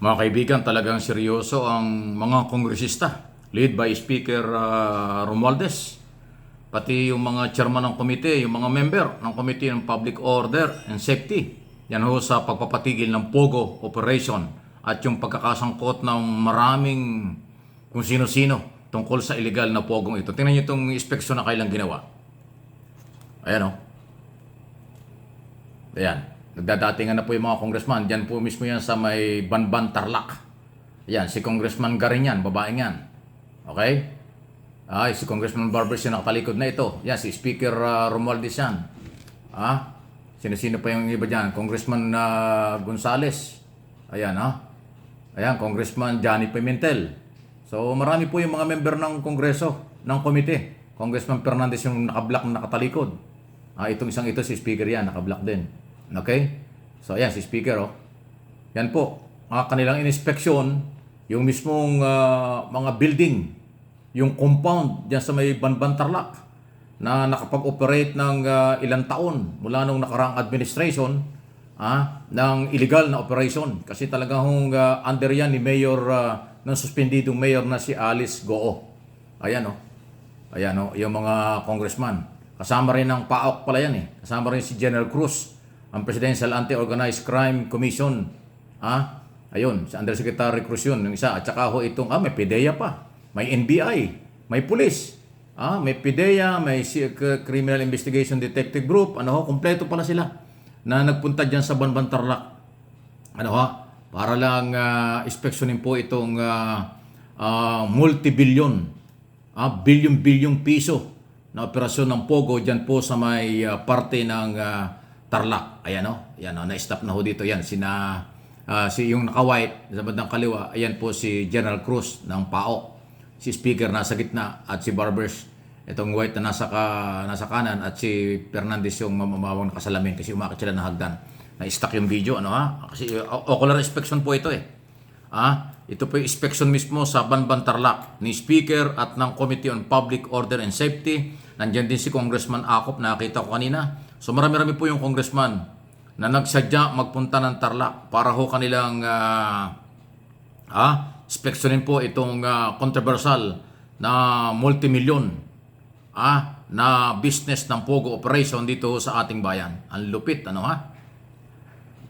Mga kaibigan, talagang seryoso ang mga kongresista led by Speaker Romualdez. Pati yung mga chairman ng komite, yung mga member ng Committee on Public Order and Safety. Yan ho sa pagpapatigil ng POGO operation at yung pagkakasangkot ng maraming kung sino-sino tungkol sa illegal na pogong ito. Tingnan nyo itong inspeksyon na kailang ginawa. Ayan o. Ayan. Nagdadatingan na po yung mga congressman. Diyan po mismo yan sa may Banban, Tarlac. Ayan, si Congressman Garin yan, babaeng yan. Okay? Ay, si Congressman Barbers yung nakatalikod na ito. Yan, si Speaker Romualdez yan. Sino-sino pa yung iba dyan? Congressman Gonzales. Ayan, Ayan, Congressman Johnny Pimentel. So, marami po yung mga member ng Kongreso, ng komite. Congressman Fernandez yung nakablock na nakatalikod. Itong isang ito, si Speaker yan, nakablock din. Okay? So, ayan, si Speaker, Yan po, kanilang inspeksyon, yung mismong mga building, yung compound dyan sa may Banban, Tarlac, na nakapag-operate ng ilang taon mula nung nakaraang administration ng illegal na operation. Kasi talagang under yan ni Mayor, ng suspendidong mayor na si Alice Goo. Ayan, Ayan, yung mga congressman. Kasama rin ng PAOK pala yan, Kasama rin si General Cruz, ang Presidential Anti-Organized Crime Commission. Ayun, si Undersecretary Cruz yun, yung isa. At saka itong, may PDEA pa, may NBI, may police, may PDEA, may Criminal Investigation Detective Group, kumpleto pala sila na nagpunta dyan sa Banban, Tarlac. Para lang inspeksyonin po itong multi-billion, billion piso na operasyon ng POGO dyan po sa may parte ng Tarlac. Ayan na-stop na ho dito. Yan, si yung naka-white sa bandang kaliwa, ayan po si General Cruz ng PAOK. Si Speaker nasa gitna at si Barbers, itong white na nasa kanan at si Fernandez yung mamamawang nakasalamin kasi umakit sila ng hagdan. Na-stuck yung video, Kasi ocular inspection po ito, Ito po yung inspection mismo sa Banban, Tarlac ni Speaker at ng Committee on Public Order and Safety. Nandiyan din si Congressman Acop, nakita ko kanina. So marami-rami po yung congressman na nagsadya magpunta ng Tarlac para ho kanilang inspeksyonin po itong controversial na multimillion na business ng POGO operation dito sa ating bayan. Ang lupit,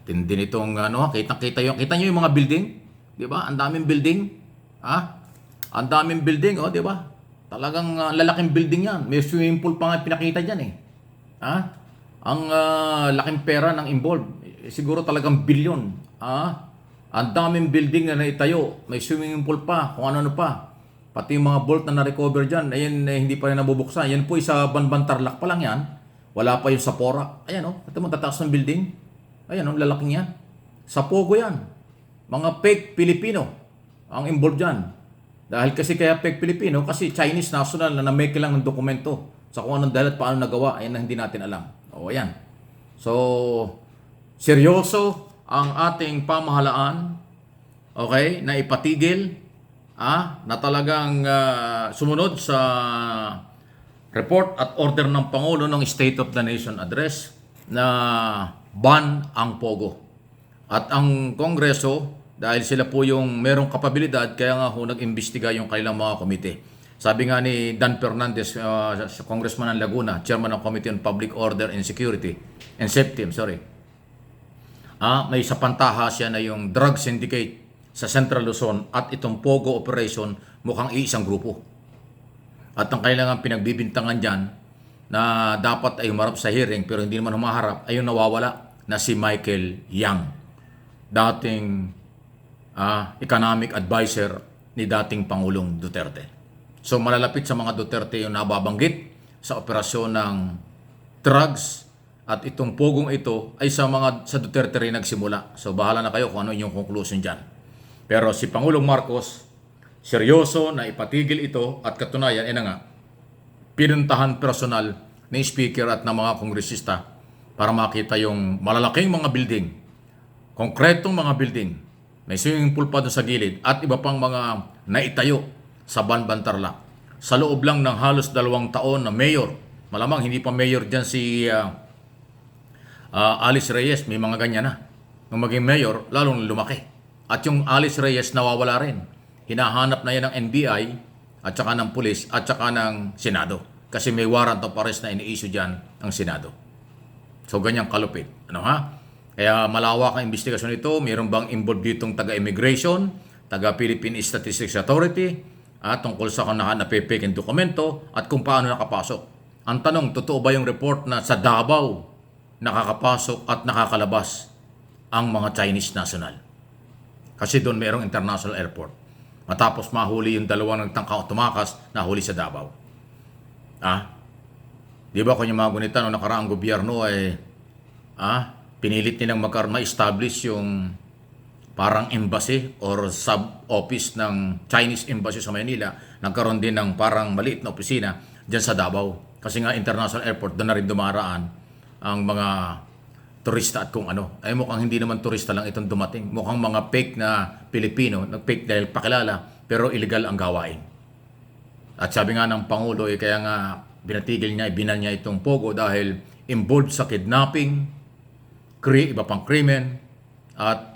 Tindi nitong kita nyo yung mga building, 'di ba? Ang daming building, Ang daming building, 'di ba? Talagang lalaking building 'yan. May swimming pool pa nga pinakita diyan, Ang laking pera ng involved. Siguro talagang bilyon, Ang daming building na naitayo, may swimming pool pa, kung ano pa. Pati yung mga bolt na na-recover diyan, ayun hindi pa rin nabubuksan. Yan po sa Banban, Tarlac pa lang 'yan. Wala pa yung sa Pora. Ayan ito mo tataas ng building. Ayan lalaking yan. Sa POGO yan. Mga fake Pilipino ang involved dyan. Dahil kasi kaya fake Pilipino, kasi Chinese national na na-make lang ng dokumento sa kung anong dahil at paano nagawa, ayan na hindi natin alam. Ayan. So, seryoso ang ating pamahalaan, na ipatigil, na talagang sumunod sa report at order ng Pangulo ng State of the Nation Address na ban ang POGO. At ang Kongreso, dahil sila po yung merong kapabilidad, kaya nga nag-imbestiga yung kailang mga komite. Sabi nga ni Dan Fernandez, Congressman ng Laguna, Chairman ng Committee on Public Order and Security, and Safety, may sapantaha siya na yung drug syndicate sa Central Luzon at itong POGO operation mukhang iisang grupo. At ang kailangan pinagbibintangan dyan, na dapat ay humarap sa hearing pero hindi naman humaharap, ay yung nawawala na si Michael Yang, dating economic advisor ni dating Pangulong Duterte. So malalapit sa mga Duterte yung nababanggit sa operasyon ng drugs at itong pogong ito ay sa Duterte rin nagsimula. So bahala na kayo kung ano yung conclusion dyan. Pero si Pangulong Marcos, seryoso na ipatigil ito at katunayan, pinuntahan personal ni Speaker at ng mga kongresista para makita yung malalaking mga building, konkretong mga building, may swimming pool pa doon sa gilid at iba pang mga naitayo sa Banban, Tarlac. Sa loob lang ng halos 2 taon na mayor, malamang hindi pa mayor dyan si Alice Reyes, may mga ganyan na. Nung maging mayor, lalong lumaki At yung Alice Reyes nawawala rin. Hinahanap na yan ng NBI at saka ng pulis at saka ng Senado. Kasi may warrant of arrest na ini-issue dyan ang Senado. So ganyang kalupit. Ano ha? Kaya malawak ang investigasyon ito. Mayroon bang involved ditong taga-immigration, taga-Philippine Statistics Authority, at tungkol sa kung napipake ang dokumento at kung paano nakapasok. Ang tanong, totoo ba yung report na sa Davao nakakapasok at nakakalabas ang mga Chinese national? Kasi doon mayroong international airport. Matapos mahuli yung dalawa ng tangka tumakas, nahuli sa Davao. Di ba kung yung mga gunita noong nakaraang gobyerno ay pinilit nilang ma-establish yung parang embassy or sub-office ng Chinese embassy sa Manila. Nagkaroon din ng parang maliit na opisina dyan sa Davao. Kasi nga international airport, doon na rin dumaraan ang mga turista at kung ano. Ay mukhang hindi naman turista lang itong dumating. Mukhang mga fake na Pilipino, nag-fake dahil pakilala, pero illegal ang gawain. At sabi nga ng Pangulo, kaya nga binatigil niya, binal niya itong Pogo dahil involved sa kidnapping, iba pang krimen, at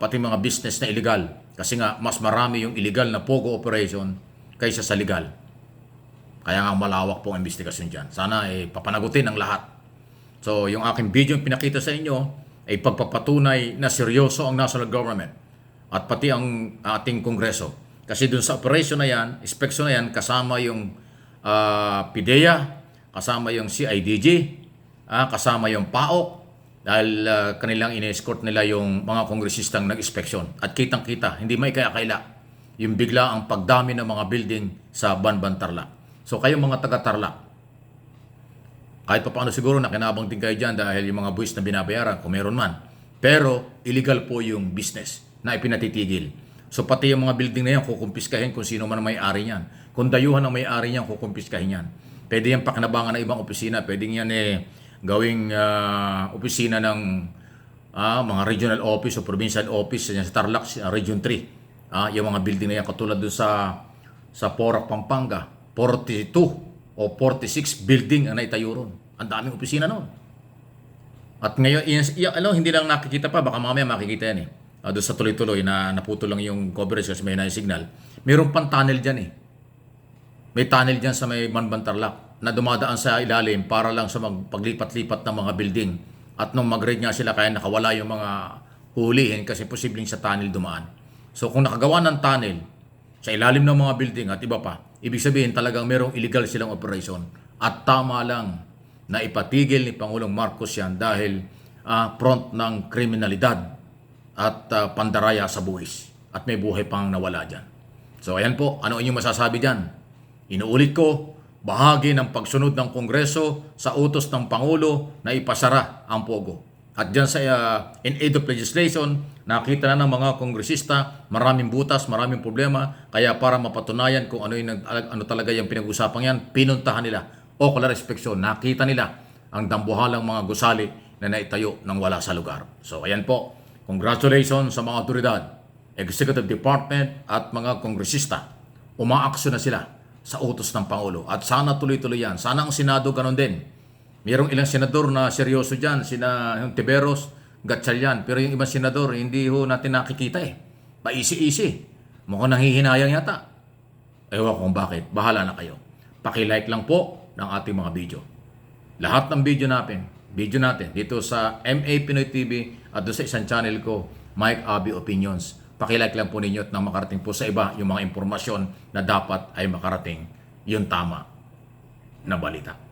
pati mga business na illegal. Kasi nga, mas marami yung illegal na Pogo operation kaysa sa legal. Kaya nga malawak po ang investigasyon dyan. Sana papanagutin ang lahat. So, yung aking video yung pinakita sa inyo ay pagpapatunay na seryoso ang national government at pati ang ating kongreso. Kasi dun sa operation na yan, inspection na yan, kasama yung PIDEA, kasama yung CIDG, kasama yung PAOK, dahil kanilang in-escort nila yung mga kongresistang nag-inspeksyon. At kitang-kita, hindi may kaya-kaila, yung bigla ang pagdami ng mga building sa Banban Tarlac. So kayong mga taga-Tarlac, kahit pa paano siguro nakinabang din kayo dyan dahil yung mga buwis na binabayaran, kung meron man. Pero illegal po yung business na ipinatitigil. So pati yung mga building na yan, kukumpiskahin kung sino man ang may-ari niyan. Kung dayuhan ang may-ari niyan, kukumpiskahin yan. Pwede yan pakinabangan ng ibang opisina. Pwede yan gawing opisina ng mga regional office o provincial office sa Tarlac, Region 3. Yung mga building na yan, katulad doon sa Porac, Pampanga, 42 o 46 building ang naitayo ron. Ang daming opisina noon. At ngayon, hindi lang nakikita pa, baka mamaya makikita yan doon sa tuloy-tuloy na naputo lang yung coverage kasi may signal. Mayroon pang tunnel dyan May tunnel dyan sa may Banban Tarlac na dumadaan sa ilalim para lang sa paglipat-lipat ng mga building. At nung mag-raid nga sila, kaya nakawala yung mga hulihin kasi posibleng sa tunnel dumaan. So kung nakagawa ng tunnel sa ilalim ng mga building at iba pa, ibig sabihin talagang merong illegal silang operation. At tama lang na ipatigil ni Pangulong Marcos yan dahil front ng kriminalidad at pandaraya sa buwis. At may buhay pang nawala dyan. So ayan po, ano inyong masasabi dyan? Inuulit ko, bahagi ng pagsunod ng Kongreso sa utos ng Pangulo na ipasara ang Pogo. At dyan sa in aid of legislation, nakita na ng mga kongresista, maraming butas, maraming problema, kaya para mapatunayan kung ano talaga yung pinag-usapan yan, pinuntahan nila. O kala respeksyon, nakita nila ang dambuhalang mga gusali na naitayo ng wala sa lugar. So ayan po, congratulations sa mga otoridad, Executive Department at mga kongresista. Umaaksyon na sila sa utos ng Pangulo. At sana tuloy-tuloy yan. Sana ang Senado ganun din. Mayroong ilang senador na seryoso dyan. Yung Tiberos, Gatchalian. Pero yung ibang senador, hindi natin nakikita Paisi-isi. Mukhang nanghihinayang yata. Ewan kung bakit. Bahala na kayo. Paki-like lang po ng ating mga video. Lahat ng video natin dito sa MA Pinoy TV at doon sa isang channel ko, Mike Abi Opinions. Paki-like lang po ninyo at nang makarating po sa iba yung mga impormasyon na dapat ay makarating yung tama na balita.